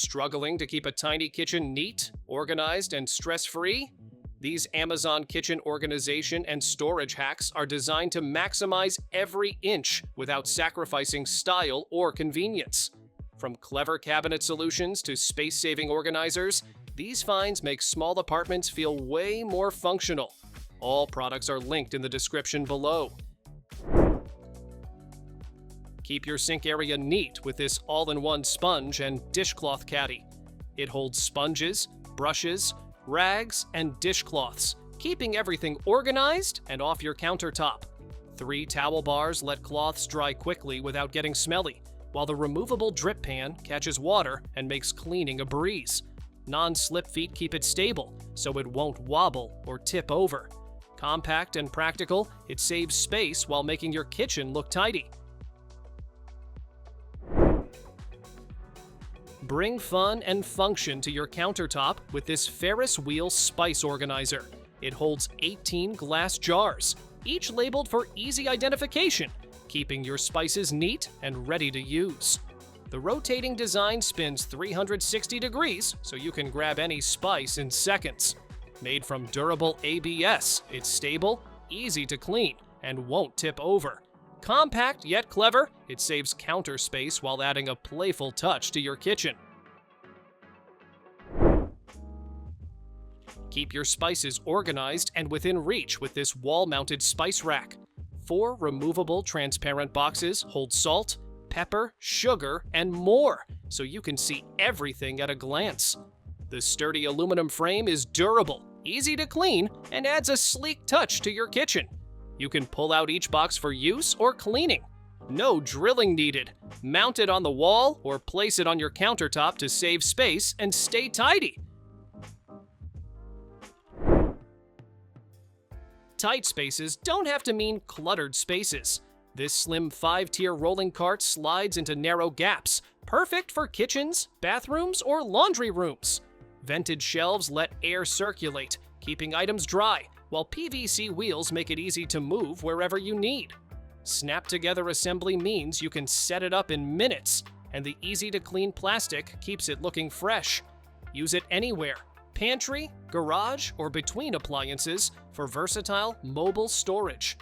Struggling to keep a tiny kitchen neat, organized, and stress-free? These Amazon kitchen organization and storage hacks are designed to maximize every inch without sacrificing style or convenience. From clever cabinet solutions to space-saving organizers, these finds make small apartments feel way more functional. All products are linked in the description below. Keep your sink area neat with this all-in-one sponge and dishcloth caddy. It holds sponges, brushes, rags, and dishcloths, keeping everything organized and off your countertop. 3 towel bars let cloths dry quickly without getting smelly, while the removable drip pan catches water and makes cleaning a breeze. Non-slip feet keep it stable, so it won't wobble or tip over. Compact and practical, it saves space while making your kitchen look tidy. Bring fun and function to your countertop with this Ferris wheel spice organizer. It holds 18 glass jars, each labeled for easy identification, keeping your spices neat and ready to use. The rotating design spins 360 degrees, so you can grab any spice in seconds. Made from durable ABS, it's stable, easy to clean, and won't tip over. Compact yet clever, it saves counter space while adding a playful touch to your kitchen. Keep your spices organized and within reach with this wall-mounted spice rack. 4 removable transparent boxes hold salt, pepper, sugar, and more, so you can see everything at a glance. The sturdy aluminum frame is durable, easy to clean, and adds a sleek touch to your kitchen. You can pull out each box for use or cleaning. No drilling needed. Mount it on the wall or place it on your countertop to save space and stay tidy. Tight spaces don't have to mean cluttered spaces. This slim 5-tier rolling cart slides into narrow gaps, perfect for kitchens, bathrooms, or laundry rooms. Vented shelves let air circulate, keeping items dry, while PVC wheels make it easy to move wherever you need. Snap-together assembly means you can set it up in minutes, and the easy-to-clean plastic keeps it looking fresh. Use it anywhere, pantry, garage, or between appliances for versatile mobile storage.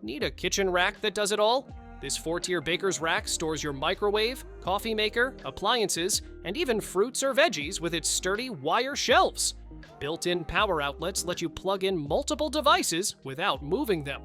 Need a kitchen rack that does it all? This 4-tier baker's rack stores your microwave, coffee maker, appliances, and even fruits or veggies with its sturdy wire shelves. Built-in power outlets let you plug in multiple devices without moving them.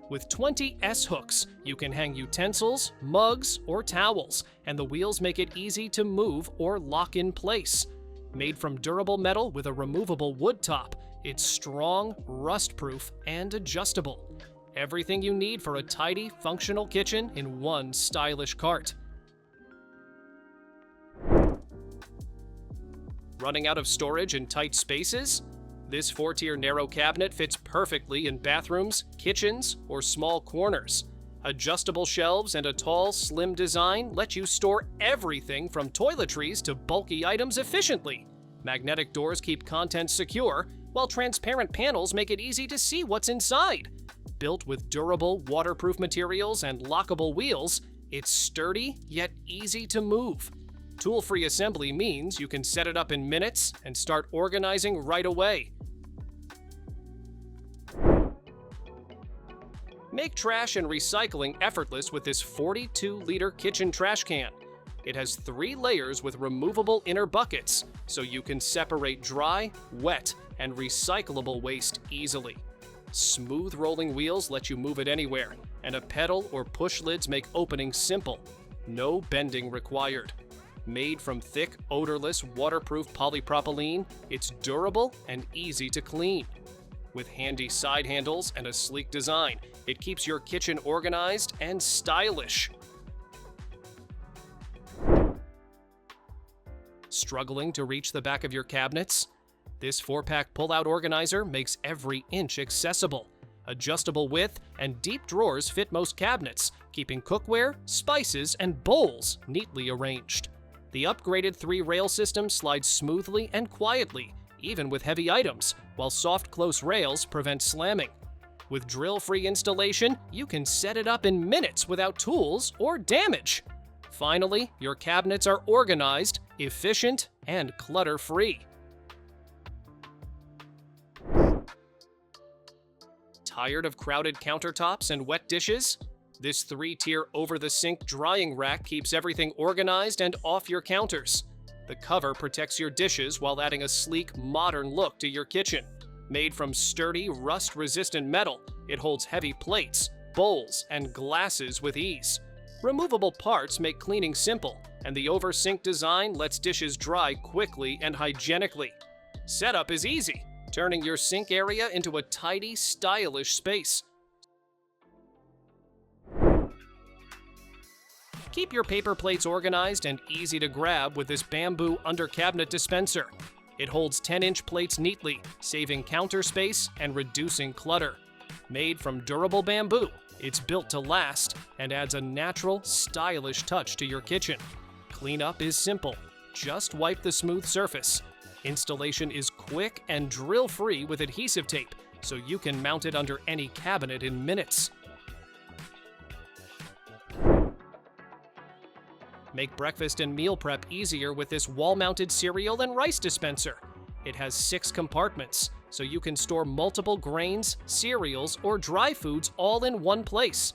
With 20 S-hooks, you can hang utensils, mugs, or towels, and the wheels make it easy to move or lock in place. Made from durable metal with a removable wood top, it's strong, rust-proof, and adjustable. Everything you need for a tidy, functional kitchen in one stylish cart. Running out of storage in tight spaces? This 4-tier narrow cabinet fits perfectly in bathrooms, kitchens, or small corners. Adjustable shelves and a tall, slim design let you store everything from toiletries to bulky items efficiently. Magnetic doors keep contents secure, while transparent panels make it easy to see what's inside. Built with durable, waterproof materials and lockable wheels, it's sturdy yet easy to move. Tool-free assembly means you can set it up in minutes and start organizing right away. Make trash and recycling effortless with this 42-liter kitchen trash can. It has 3 layers with removable inner buckets, so you can separate dry, wet, and recyclable waste easily. Smooth rolling wheels let you move it anywhere, and a pedal or push lids make opening simple. No bending required. Made from thick, odorless, waterproof polypropylene, it's durable and easy to clean. With handy side handles and a sleek design, it keeps your kitchen organized and stylish. Struggling to reach the back of your cabinets? This 4-pack pull-out organizer makes every inch accessible. Adjustable width and deep drawers fit most cabinets, keeping cookware, spices, and bowls neatly arranged. The upgraded 3-rail system slides smoothly and quietly, even with heavy items, while soft close rails prevent slamming. With drill-free installation, you can set it up in minutes without tools or damage. Finally, your cabinets are organized, efficient, and clutter-free. Tired of crowded countertops and wet dishes? This 3-tier over-the-sink drying rack keeps everything organized and off your counters. The cover protects your dishes while adding a sleek, modern look to your kitchen. Made from sturdy, rust-resistant metal, it holds heavy plates, bowls, and glasses with ease. Removable parts make cleaning simple, and the over-sink design lets dishes dry quickly and hygienically. Setup is easy, turning your sink area into a tidy, stylish space. Keep your paper plates organized and easy to grab with this bamboo under-cabinet dispenser. It holds 10-inch plates neatly, saving counter space and reducing clutter. Made from durable bamboo, it's built to last and adds a natural, stylish touch to your kitchen. Cleanup is simple. Just wipe the smooth surface. Installation is quick and drill-free with adhesive tape, so you can mount it under any cabinet in minutes. Make breakfast and meal prep easier with this wall-mounted cereal and rice dispenser. It has 6 compartments, so you can store multiple grains, cereals, or dry foods all in one place.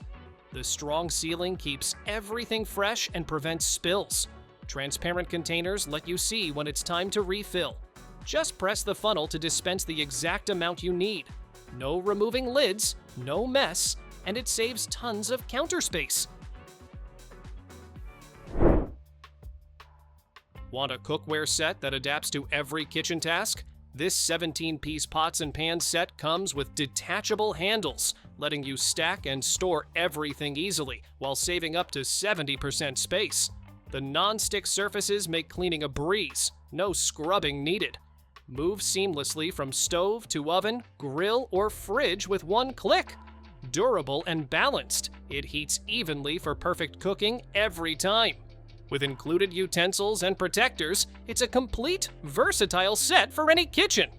The strong sealing keeps everything fresh and prevents spills. Transparent containers let you see when it's time to refill. Just press the funnel to dispense the exact amount you need. No removing lids, no mess, and it saves tons of counter space. Want a cookware set that adapts to every kitchen task? This 17-piece pots and pans set comes with detachable handles, letting you stack and store everything easily while saving up to 70% space. The non-stick surfaces make cleaning a breeze, no scrubbing needed. Move seamlessly from stove to oven, grill, or fridge with one click. Durable and balanced, it heats evenly for perfect cooking every time. With included utensils and protectors, it's a complete, versatile set for any kitchen.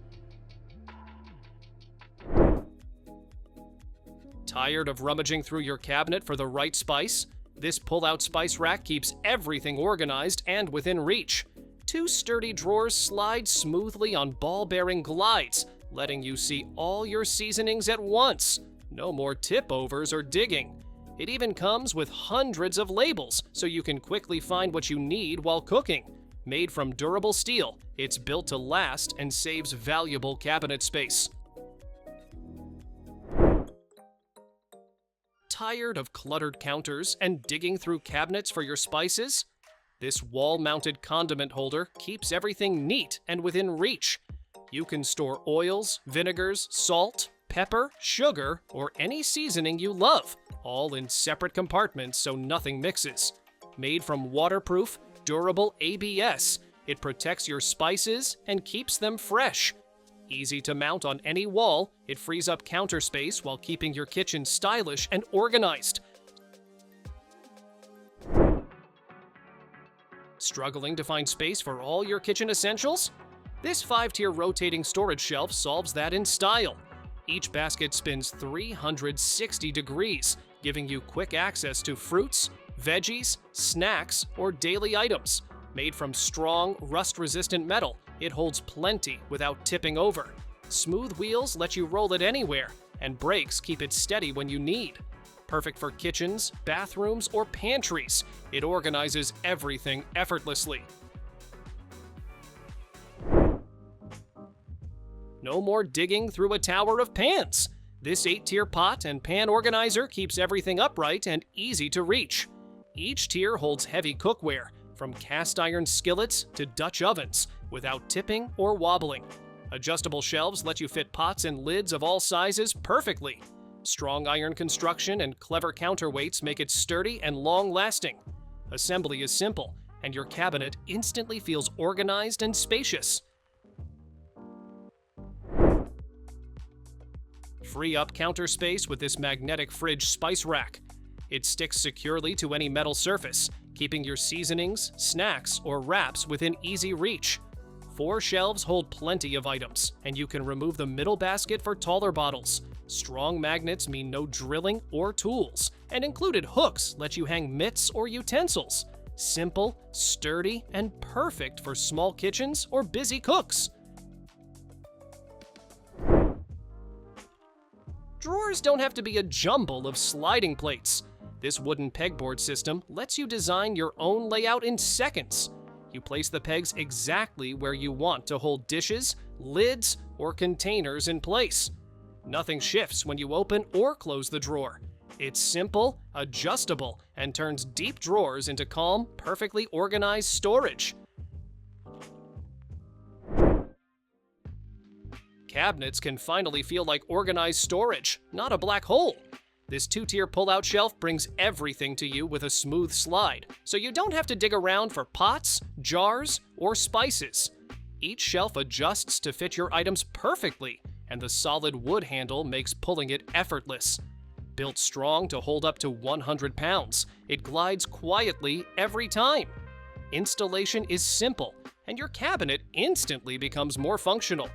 Tired of rummaging through your cabinet for the right spice? This pull-out spice rack keeps everything organized and within reach. 2 sturdy drawers slide smoothly on ball-bearing glides, letting you see all your seasonings at once. No more tip-overs or digging. It even comes with hundreds of labels, so you can quickly find what you need while cooking. Made from durable steel, it's built to last and saves valuable cabinet space. Tired of cluttered counters and digging through cabinets for your spices? This wall-mounted condiment holder keeps everything neat and within reach. You can store oils, vinegars, salt, pepper, sugar, or any seasoning you love, all in separate compartments so nothing mixes. Made from waterproof, durable ABS, it protects your spices and keeps them fresh. Easy to mount on any wall, it frees up counter space while keeping your kitchen stylish and organized. Struggling to find space for all your kitchen essentials? This 5-tier rotating storage shelf solves that in style. Each basket spins 360 degrees, giving you quick access to fruits, veggies, snacks, or daily items. Made from strong, rust-resistant metal, it holds plenty without tipping over. Smooth wheels let you roll it anywhere, and brakes keep it steady when you need. Perfect for kitchens, bathrooms, or pantries, it organizes everything effortlessly. No more digging through a tower of pans. This 8-tier pot and pan organizer keeps everything upright and easy to reach. Each tier holds heavy cookware, from cast iron skillets to Dutch ovens, without tipping or wobbling. Adjustable shelves let you fit pots and lids of all sizes perfectly. Strong iron construction and clever counterweights make it sturdy and long-lasting. Assembly is simple, and your cabinet instantly feels organized and spacious. Free up counter space with this magnetic fridge spice rack. It sticks securely to any metal surface, keeping your seasonings, snacks, or wraps within easy reach. 4 shelves hold plenty of items, and you can remove the middle basket for taller bottles. Strong magnets mean no drilling or tools, and included hooks let you hang mitts or utensils. Simple, sturdy, and perfect for small kitchens or busy cooks. Drawers don't have to be a jumble of sliding plates. This wooden pegboard system lets you design your own layout in seconds. You place the pegs exactly where you want to hold dishes, lids, or containers in place. Nothing shifts when you open or close the drawer. It's simple, adjustable, and turns deep drawers into calm, perfectly organized storage. Cabinets can finally feel like organized storage, not a black hole. This 2-tier pull-out shelf brings everything to you with a smooth slide, so you don't have to dig around for pots, jars, or spices. Each shelf adjusts to fit your items perfectly, and the solid wood handle makes pulling it effortless. Built strong to hold up to 100 pounds, it glides quietly every time. Installation is simple, and your cabinet instantly becomes more functional.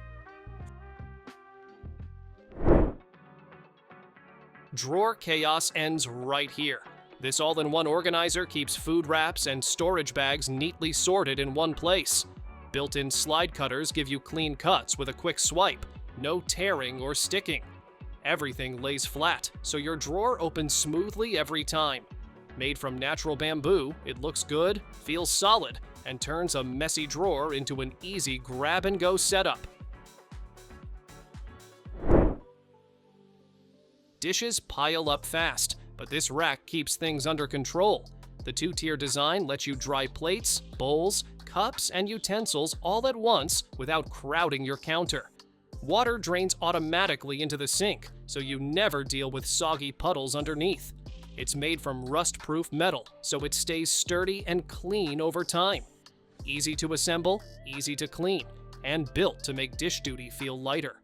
Drawer chaos ends right here. This all-in-one organizer keeps food wraps and storage bags neatly sorted in one place. Built-in slide cutters give you clean cuts with a quick swipe, no tearing or sticking. Everything lays flat, so your drawer opens smoothly every time. Made from natural bamboo, it looks good, feels solid, and turns a messy drawer into an easy grab-and-go setup. Dishes pile up fast, but this rack keeps things under control. The 2-tier design lets you dry plates, bowls, cups, and utensils all at once without crowding your counter. Water drains automatically into the sink, so you never deal with soggy puddles underneath. It's made from rust-proof metal, so it stays sturdy and clean over time. Easy to assemble, easy to clean, and built to make dish duty feel lighter.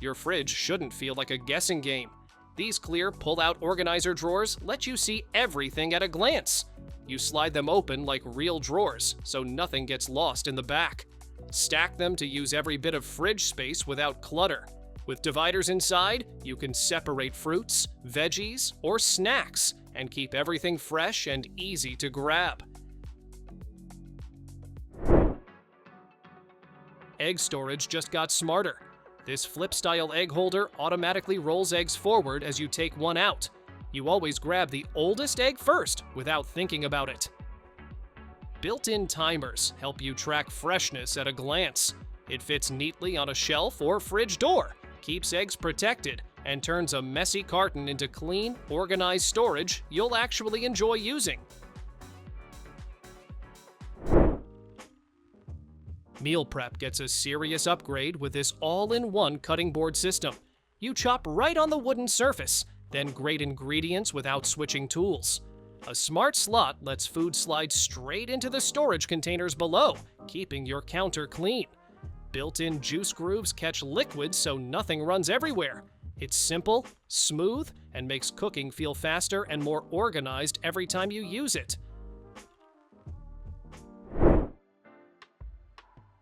Your fridge shouldn't feel like a guessing game. These clear pull-out organizer drawers let you see everything at a glance. You slide them open like real drawers, so nothing gets lost in the back. Stack them to use every bit of fridge space without clutter. With dividers inside, you can separate fruits, veggies, or snacks, and keep everything fresh and easy to grab. Egg storage just got smarter. This flip-style egg holder automatically rolls eggs forward as you take one out. You always grab the oldest egg first without thinking about it. Built-in timers help you track freshness at a glance. It fits neatly on a shelf or fridge door, keeps eggs protected, and turns a messy carton into clean, organized storage you'll actually enjoy using. Meal prep gets a serious upgrade with this all-in-one cutting board system. You chop right on the wooden surface, then grate ingredients without switching tools. A smart slot lets food slide straight into the storage containers below, keeping your counter clean. Built-in juice grooves catch liquids so nothing runs everywhere. It's simple, smooth, and makes cooking feel faster and more organized every time you use it.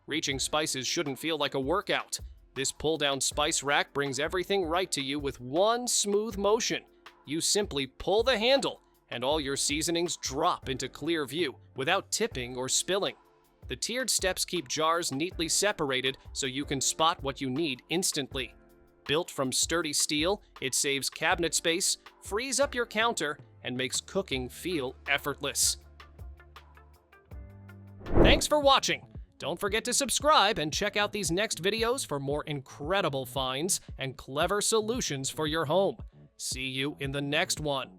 Reaching spices shouldn't feel like a workout. This pull-down spice rack brings everything right to you with one smooth motion. You simply pull the handle, and all your seasonings drop into clear view without tipping or spilling. The tiered steps keep jars neatly separated so you can spot what you need instantly. Built from sturdy steel, it saves cabinet space, frees up your counter, and makes cooking feel effortless. Thanks for watching! Don't forget to subscribe and check out these next videos for more incredible finds and clever solutions for your home. See you in the next one.